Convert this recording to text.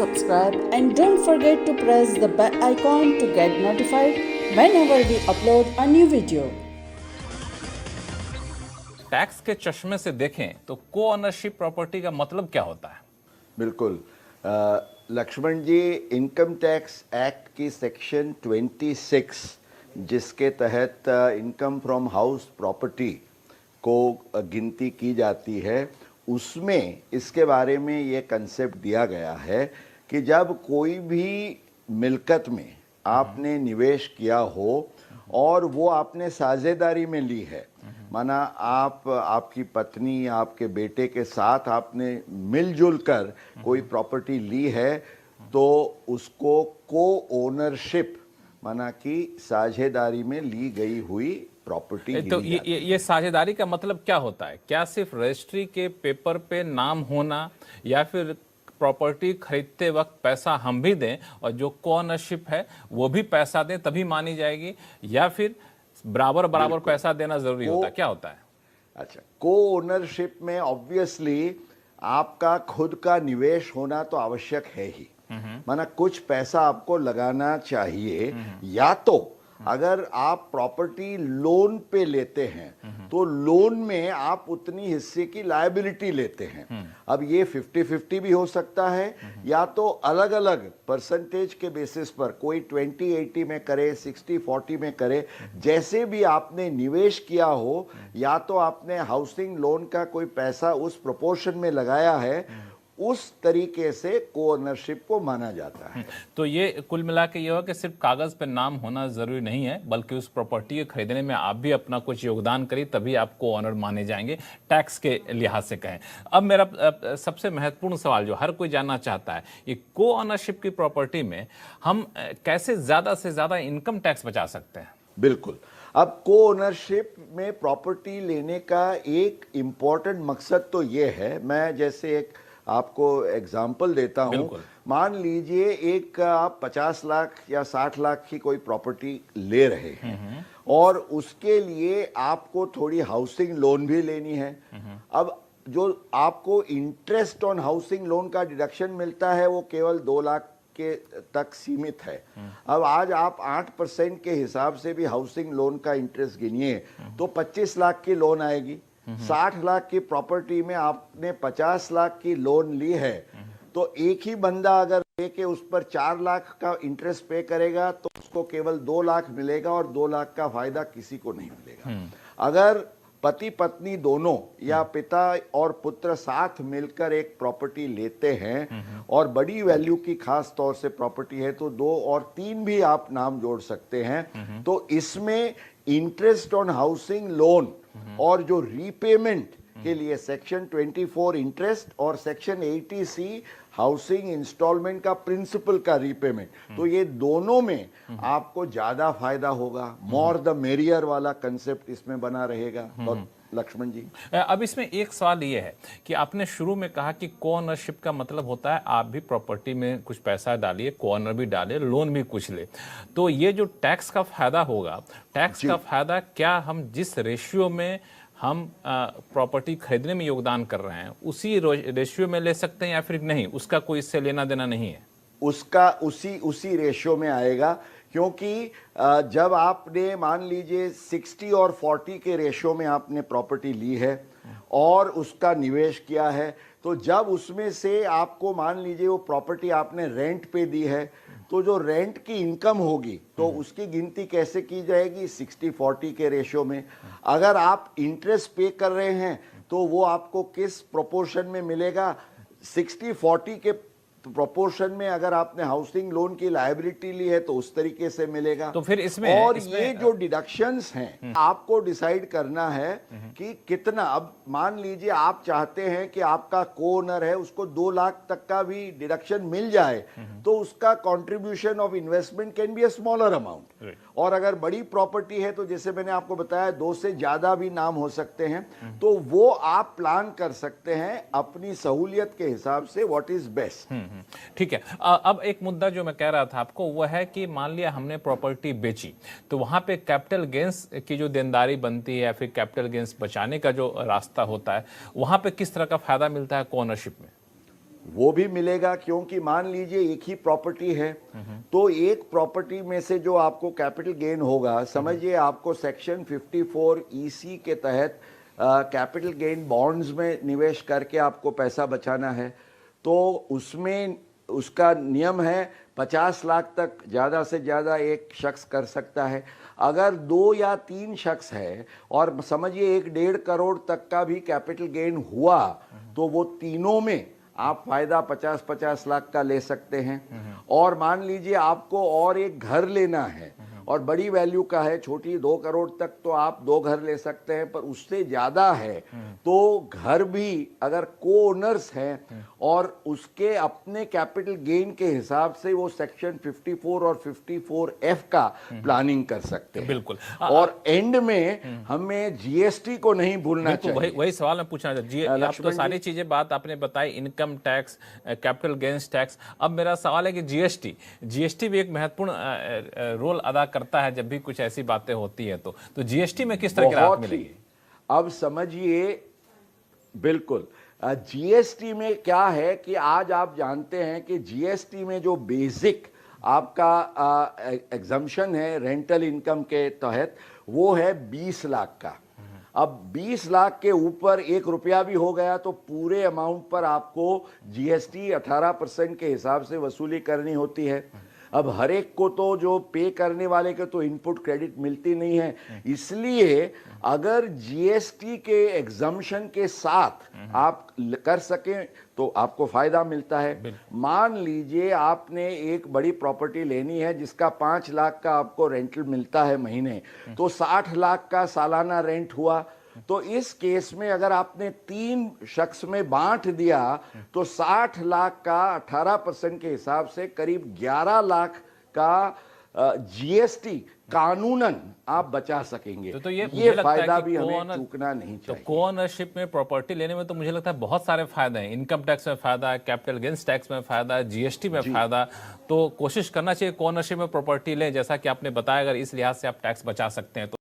subscribe and don't forget to press the bell icon to get notified whenever we upload a new video. Tax के चश्मे से देखें तो को ownership property का मतलब क्या होता है? बिल्कुल लक्ष्मण जी, इनकम टैक्स एक्ट की सेक्शन 26 जिसके तहत इनकम फ्रॉम हाउस प्रॉपर्टी को गिनती की जाती है, उसमें इसके बारे में ये कंसेप्ट दिया गया है कि जब कोई भी मिल्कत में आपने निवेश किया हो और वो आपने साझेदारी में ली है, माना आप, आपकी पत्नी, आपके बेटे के साथ आपने मिलजुल कर कोई प्रॉपर्टी ली है, तो उसको को ओनरशिप माना कि साझेदारी में ली गई हुई प्रॉपर्टी। तो ये साझेदारी का मतलब क्या होता है? क्या सिर्फ रजिस्ट्री के पेपर पे नाम होना, या फिर प्रॉपर्टी खरीदते वक्त पैसा हम भी दें और जो को ओनरशिप है वो भी पैसा दें तभी मानी जाएगी, या फिर बराबर बराबर पैसा देना जरूरी होता है? क्या होता है? अच्छा, को ओनरशिप में ऑब्वियसली आपका खुद का निवेश होना तो आवश्यक है ही, माना कुछ पैसा आपको लगाना चाहिए। या तो अगर आप प्रॉपर्टी लोन पे लेते हैं तो लोन में आप उतनी हिस्से की लायबिलिटी लेते हैं। अब ये 50-50 भी हो सकता है, या तो अलग अलग परसेंटेज के बेसिस पर कोई 20-80 में करे, 60-40 में करे, जैसे भी आपने निवेश किया हो, या तो आपने हाउसिंग लोन का कोई पैसा उस प्रोपोर्शन में लगाया है, उस तरीके से को ओनरशिप को माना जाता है। तो ये कुल मिला के ये हो कि सिर्फ कागज पे नाम होना जरूरी नहीं है, बल्कि उस प्रॉपर्टी के खरीदने में आप भी अपना कुछ योगदान करिए, तभी आप को ओनर माने जाएंगे, टैक्स के लिहाज से कहें। अब मेरा सबसे महत्वपूर्ण सवाल जो हर कोई जानना चाहता है, ये को ओनरशिप की प्रॉपर्टी में हम कैसे ज्यादा से ज्यादा इनकम टैक्स बचा सकते हैं? बिल्कुल, अब को ओनरशिप में प्रॉपर्टी लेने का एक इम्पॉर्टेंट मकसद तो ये है, मैं जैसे एक आपको एग्जाम्पल देता हूं। मान लीजिए एक आप 50 लाख या 60 लाख की कोई प्रॉपर्टी ले रहे हैं और उसके लिए आपको थोड़ी हाउसिंग लोन भी लेनी है। अब जो आपको इंटरेस्ट ऑन हाउसिंग लोन का डिडक्शन मिलता है वो केवल 2 लाख के तक सीमित है। अब आज आप 8% के हिसाब से भी हाउसिंग लोन का इंटरेस्ट गिनिए तो 25 लाख की लोन आएगी। 60 लाख की प्रॉपर्टी में आपने 50 लाख की लोन ली है, तो एक ही बंदा अगर लेके उस पर 4 लाख का इंटरेस्ट पे करेगा तो उसको केवल 2 लाख मिलेगा और 2 लाख का फायदा किसी को नहीं मिलेगा। अगर पति पत्नी दोनों या पिता और पुत्र साथ मिलकर एक प्रॉपर्टी लेते हैं और बड़ी वैल्यू की खास तौर से प्रॉपर्टी है, तो 2 और 3 भी आप नाम जोड़ सकते हैं। तो इसमें इंटरेस्ट ऑन हाउसिंग लोन और जो रीपेमेंट के लिए सेक्शन 24 इंटरेस्ट और सेक्शन 80C हाउसिंग इंस्टॉलमेंट का प्रिंसिपल का रीपेमेंट, तो ये दोनों में आपको ज्यादा फायदा होगा। मोर द मेरियर वाला कंसेप्ट इसमें बना रहेगा। और लक्ष्मण जी, अब इसमें एक सवाल ये है कि आपने शुरू में कहा कि को ओनरशिप का मतलब होता है आप भी प्रॉपर्टी में कुछ पैसा डालिए, को ओनर भी डाले, लोन भी कुछ ले। तो ये जो टैक्स का फायदा होगा, टैक्स का फायदा क्या हम जिस रेशियो में हम प्रॉपर्टी खरीदने में योगदान कर रहे हैं उसी रेशियो में ले सकते हैं, या फिर नहीं, उसका कोई इससे लेना देना नहीं है? उसका उसी रेशियो में आएगा, क्योंकि जब आपने मान लीजिए 60 और 40 के रेशियो में आपने प्रॉपर्टी ली है और उसका निवेश किया है, तो जब उसमें से आपको मान लीजिए वो प्रॉपर्टी आपने रेंट पे दी है, तो जो रेंट की इनकम होगी तो उसकी गिनती कैसे की जाएगी? 60-40 के रेशियो में। अगर आप इंटरेस्ट पे कर रहे हैं तो वो आपको किस प्रोपोर्शन में मिलेगा? 60-40 के प्रोपोर्शन में अगर आपने हाउसिंग लोन की लायबिलिटी ली है तो उस तरीके से मिलेगा। तो फिर इसमें ये जो डिडक्शंस हैं आपको डिसाइड करना है कि कितना। अब मान लीजिए आप चाहते हैं कि आपका को ओनर है उसको 2 लाख तक का भी डिडक्शन मिल जाए, तो उसका contribution of investment can be a smaller amount. और अगर बड़ी प्रॉपर्टी है तो जैसे मैंने आपको बताया 2 से ज्यादा भी नाम हो सकते हैं, तो वो आप प्लान कर सकते हैं अपनी सहूलियत के हिसाब से व्हाट इज बेस्ट। ठीक है। अब एक मुद्दा जो मैं कह रहा था आपको वो है कि मान लिया हमने प्रॉपर्टी बेची, तो वहां पे कैपिटल गेंस की जो देनदारी बनती है या फिर कैपिटल गेंस बचाने का जो रास्ता होता है, वहां पे किस तरह का फायदा मिलता है को ओनरशिप में? वो भी मिलेगा, क्योंकि मान लीजिए एक ही प्रॉपर्टी है तो एक प्रॉपर्टी में से जो आपको कैपिटल गेन होगा, समझिए आपको सेक्शन 54 EC के तहत कैपिटल गेन बॉन्ड्स में निवेश करके आपको पैसा बचाना है, तो उसमें उसका नियम है 50 लाख तक ज़्यादा से ज़्यादा एक शख्स कर सकता है। अगर 2 या 3 शख्स है और समझिए 1-1.5 करोड़ तक का भी कैपिटल गेन हुआ, तो वो तीनों में आप फायदा 50-50 लाख का ले सकते हैं। और मान लीजिए आपको और एक घर लेना है और बड़ी वैल्यू का है, छोटी 2 करोड़ तक तो आप 2 घर ले सकते हैं, पर उससे ज्यादा है तो घर भी अगर को ओनर्स हैं और उसके अपने कैपिटल गेन के हिसाब से वो सेक्शन 54 और 54F का प्लानिंग कर सकते हैं। बिल्कुल। और एंड में हमें जीएसटी को नहीं भूलना चाहिए। वही सवाल मैं पूछना चाहता, आप तो सारी चीजें बात आपने बताई, income tax, capital gains tax. अब मेरा सवाल है कि जीएसटी भी एक महत्वपूर्ण रोल अदा करता है जब भी कुछ ऐसी बातें होती है, तो जीएसटी में किस तरह की राहत मिलेगी? अब समझिए, बिल्कुल जीएसटी में क्या है कि आज आप जानते हैं कि जीएसटी में जो बेसिक आपका एग्जम्पशन है रेंटल इनकम के तहत, वो है 20 लाख का। अब 20 लाख के ऊपर 1 रुपया भी हो गया तो पूरे अमाउंट पर आपको जीएसटी 18% के हिसाब से वसूली करनी होती है। अब हर एक को तो जो पे करने वाले के तो इनपुट क्रेडिट मिलती नहीं है, इसलिए अगर जीएसटी के एग्जम्पशन के साथ आप कर सकें तो आपको फायदा मिलता है। मान लीजिए आपने एक बड़ी प्रॉपर्टी लेनी है जिसका 5 लाख का आपको रेंटल मिलता है महीने, तो 60 लाख का सालाना रेंट हुआ। तो इस केस में अगर आपने 3 शख्स में बांट दिया तो 60 लाख का 18% के हिसाब से करीब 11 लाख का जीएसटी कानूनन आप बचा सकेंगे। तो ये फायदा भी हमें चूकना नहीं चाहिए। तो को-ओनरशिप में प्रॉपर्टी लेने में तो मुझे लगता है बहुत सारे फायदे हैं। इनकम टैक्स में फायदा है, कैपिटल गेन्स टैक्स में फायदा है, जीएसटी में फायदा। तो कोशिश करना चाहिए को-ओनरशिप में प्रॉपर्टी लें, जैसा कि आपने बताया, अगर इस लिहाज से आप टैक्स बचा सकते हैं तो